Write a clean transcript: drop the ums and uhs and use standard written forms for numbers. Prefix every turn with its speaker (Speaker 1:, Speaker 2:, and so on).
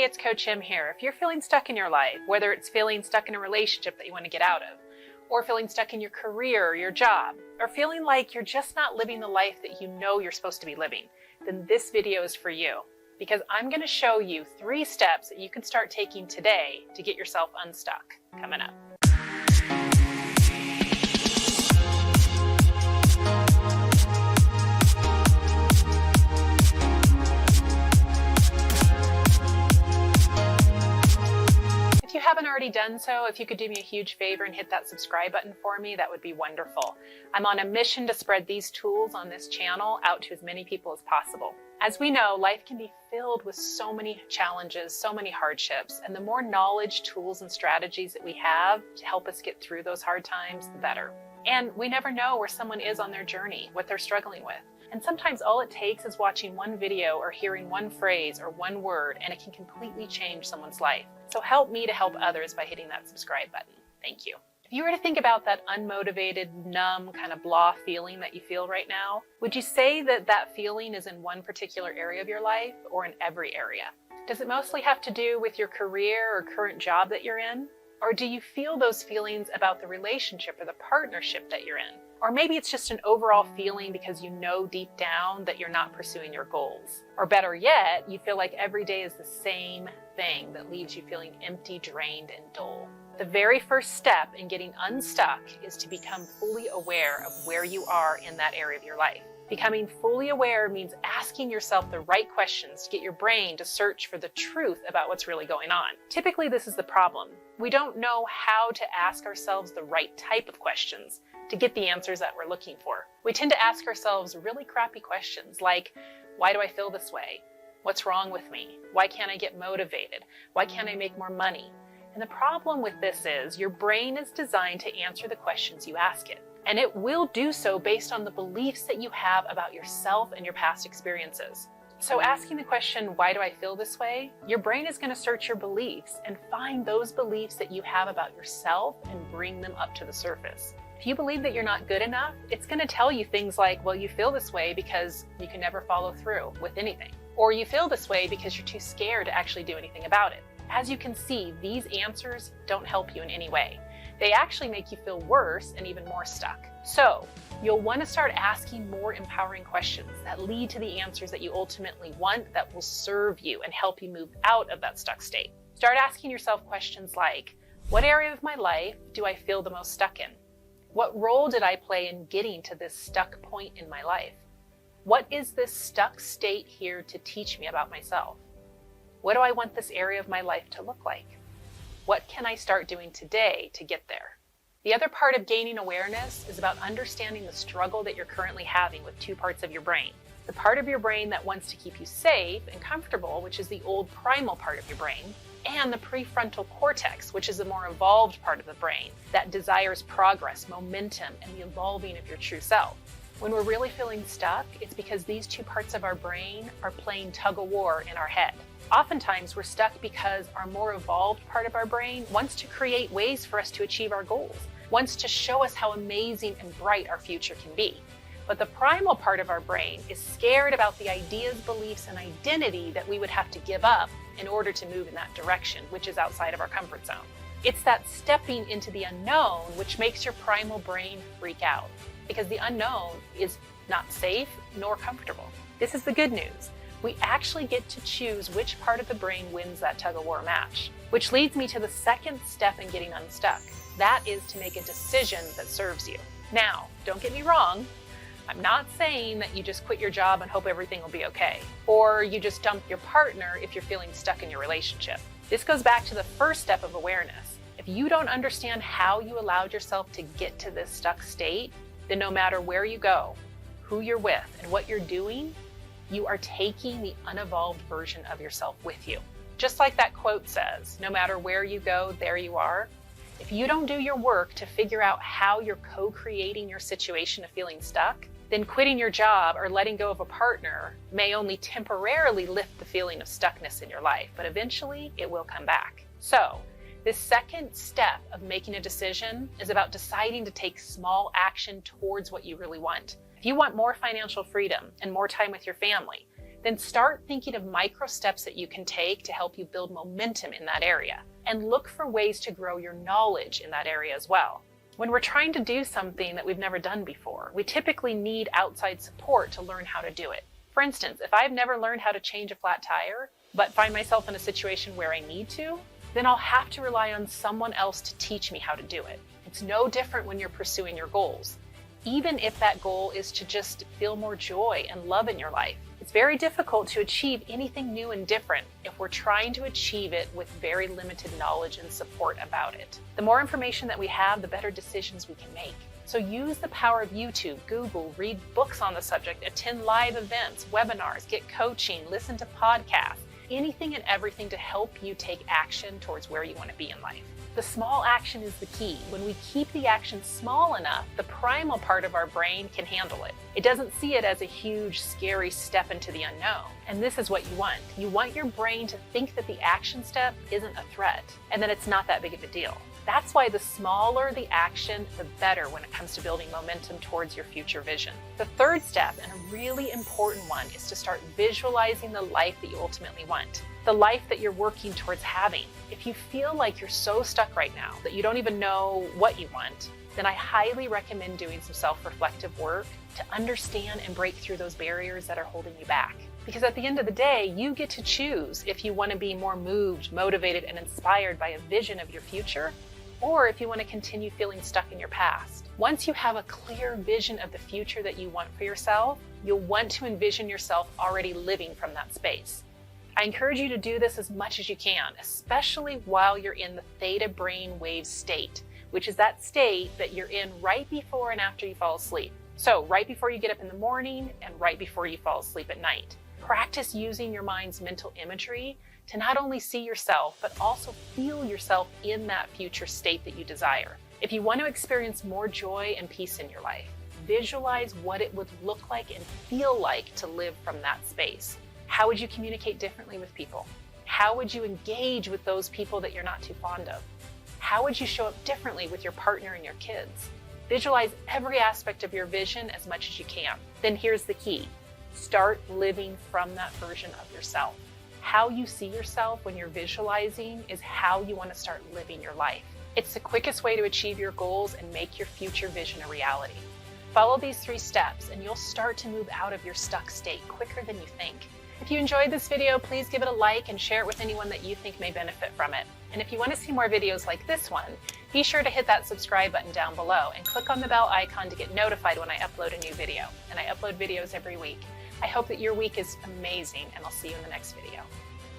Speaker 1: it's Coach M here. If you're feeling stuck in your life, whether it's feeling stuck in a relationship that you want to get out of, or feeling stuck in your career or your job, or feeling like you're just not living the life that you know you're supposed to be living, then this video is for you. Because I'm going to show you 3 steps that you can start taking today to get yourself unstuck. Coming up. If you haven't already done so, if you could do me a huge favor and hit that subscribe button for me, that would be wonderful. I'm on a mission to spread these tools on this channel out to as many people as possible. As we know, life can be filled with so many challenges, so many hardships, and the more knowledge, tools, and strategies that we have to help us get through those hard times, the better. And we never know where someone is on their journey, what they're struggling with. And sometimes all it takes is watching one video or hearing one phrase or one word, and it can completely change someone's life. So help me to help others by hitting that subscribe button. Thank you. If you were to think about that unmotivated, numb, kind of blah feeling that you feel right now, would you say that that feeling is in one particular area of your life or in every area? Does it mostly have to do with your career or current job that you're in? Or do you feel those feelings about the relationship or the partnership that you're in? Or maybe it's just an overall feeling because you know deep down that you're not pursuing your goals. Or better yet, you feel like every day is the same thing that leaves you feeling empty, drained, and dull. The very first step in getting unstuck is to become fully aware of where you are in that area of your life. Becoming fully aware means asking yourself the right questions to get your brain to search for the truth about what's really going on. Typically, this is the problem. We don't know how to ask ourselves the right type of questions to get the answers that we're looking for. We tend to ask ourselves really crappy questions like, why do I feel this way? What's wrong with me? Why can't I get motivated? Why can't I make more money? And the problem with this is your brain is designed to answer the questions you ask it. And it will do so based on the beliefs that you have about yourself and your past experiences. So asking the question, why do I feel this way? Your brain is going to search your beliefs and find those beliefs that you have about yourself and bring them up to the surface. If you believe that you're not good enough, it's going to tell you things like, well, you feel this way because you can never follow through with anything. Or you feel this way because you're too scared to actually do anything about it. As you can see, these answers don't help you in any way. They actually make you feel worse and even more stuck. So you'll want to start asking more empowering questions that lead to the answers that you ultimately want, that will serve you and help you move out of that stuck state. Start asking yourself questions like, what area of my life do I feel the most stuck in? What role did I play in getting to this stuck point in my life? What is this stuck state here to teach me about myself? What do I want this area of my life to look like? What can I start doing today to get there? The other part of gaining awareness is about understanding the struggle that you're currently having with 2 parts of your brain. The part of your brain that wants to keep you safe and comfortable, which is the old primal part of your brain, and the prefrontal cortex, which is the more evolved part of the brain that desires progress, momentum, and the evolving of your true self. When we're really feeling stuck, it's because these 2 parts of our brain are playing tug-of-war in our head. Oftentimes, we're stuck because our more evolved part of our brain wants to create ways for us to achieve our goals, wants to show us how amazing and bright our future can be. But the primal part of our brain is scared about the ideas, beliefs, and identity that we would have to give up in order to move in that direction, which is outside of our comfort zone. It's that stepping into the unknown which makes your primal brain freak out, because the unknown is not safe nor comfortable. This is the good news. We actually get to choose which part of the brain wins that tug-of-war match, which leads me to the second step in getting unstuck. That is to make a decision that serves you. Now, don't get me wrong. I'm not saying that you just quit your job and hope everything will be okay, or you just dump your partner if you're feeling stuck in your relationship. This goes back to the first step of awareness. If you don't understand how you allowed yourself to get to this stuck state, then no matter where you go, who you're with, and what you're doing, you are taking the unevolved version of yourself with you. Just like that quote says, no matter where you go, there you are. If you don't do your work to figure out how you're co-creating your situation of feeling stuck, then quitting your job or letting go of a partner may only temporarily lift the feeling of stuckness in your life, but eventually it will come back. So this second step of making a decision is about deciding to take small action towards what you really want. If you want more financial freedom and more time with your family, Then start thinking of micro steps that you can take to help you build momentum in that area, and look for ways to grow your knowledge in that area as well. When we're trying to do something that we've never done before, we typically need outside support to learn how to do it. For instance, if I've never learned how to change a flat tire, but find myself in a situation where I need to, then I'll have to rely on someone else to teach me how to do it. It's no different when you're pursuing your goals. Even if that goal is to just feel more joy and love in your life, it's very difficult to achieve anything new and different if we're trying to achieve it with very limited knowledge and support about it. The more information that we have, the better decisions we can make. So use the power of YouTube, Google, read books on the subject, attend live events, webinars, get coaching, listen to podcasts, anything and everything to help you take action towards where you want to be in life. The small action is the key. When we keep the action small enough, the primal part of our brain can handle it. It doesn't see it as a huge, scary step into the unknown. And this is what you want. You want your brain to think that the action step isn't a threat and that it's not that big of a deal. That's why the smaller the action, the better when it comes to building momentum towards your future vision. The third step, and a really important one, is to start visualizing the life that you ultimately want. The life that you're working towards having. If you feel like you're so stuck right now that you don't even know what you want, then I highly recommend doing some self-reflective work to understand and break through those barriers that are holding you back. Because at the end of the day, you get to choose if you want to be more moved, motivated, and inspired by a vision of your future, or if you want to continue feeling stuck in your past. Once you have a clear vision of the future that you want for yourself, you'll want to envision yourself already living from that space. I encourage you to do this as much as you can, especially while you're in the theta brain wave state, which is that state that you're in right before and after you fall asleep. So right before you get up in the morning and right before you fall asleep at night. Practice using your mind's mental imagery to not only see yourself, but also feel yourself in that future state that you desire. If you want to experience more joy and peace in your life, visualize what it would look like and feel like to live from that space. How would you communicate differently with people? How would you engage with those people that you're not too fond of? How would you show up differently with your partner and your kids? Visualize every aspect of your vision as much as you can. Then here's the key. Start living from that version of yourself. How you see yourself when you're visualizing is how you want to start living your life. It's the quickest way to achieve your goals and make your future vision a reality. Follow these 3 steps and you'll start to move out of your stuck state quicker than you think. If you enjoyed this video, please give it a like and share it with anyone that you think may benefit from it. And if you want to see more videos like this one, be sure to hit that subscribe button down below and click on the bell icon to get notified when I upload a new video. And I upload videos every week. I hope that your week is amazing, and I'll see you in the next video.